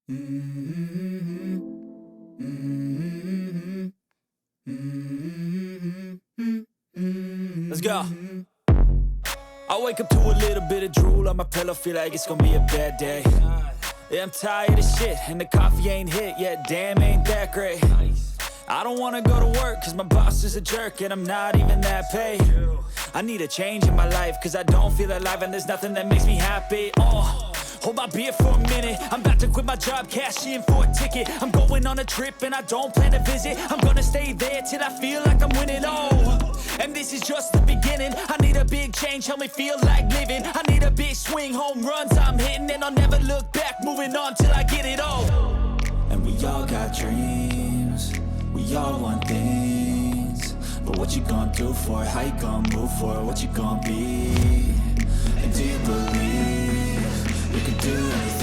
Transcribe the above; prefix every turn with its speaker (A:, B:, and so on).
A: Let's go. I wake up to a little bit of drool on my pillow, feel like it's gonna be a bad day. Yeah, I'm tired of shit, and the coffee ain't hit yet, damn, ain't that great. I don't wanna go to work, cause my boss is a jerk, and I'm not even that paid. I need a change in my life, cause I don't feel alive, and there's nothing that makes me happy. Hold my beer for a minute, I'm about to quit my job, cash in for a ticket. I'm going on a trip and I don't plan to visit. I'm gonna stay there till I feel like I'm winning, and this is just the beginning. I need a big change, help me feel like living. I need a big swing, home runs I'm hitting, and I'll never look back, moving on till I get it all. And we all got dreams, we all want things, but what you gonna do for it? How you gonna move for it? What you gonna be? And do you believe you can do anything?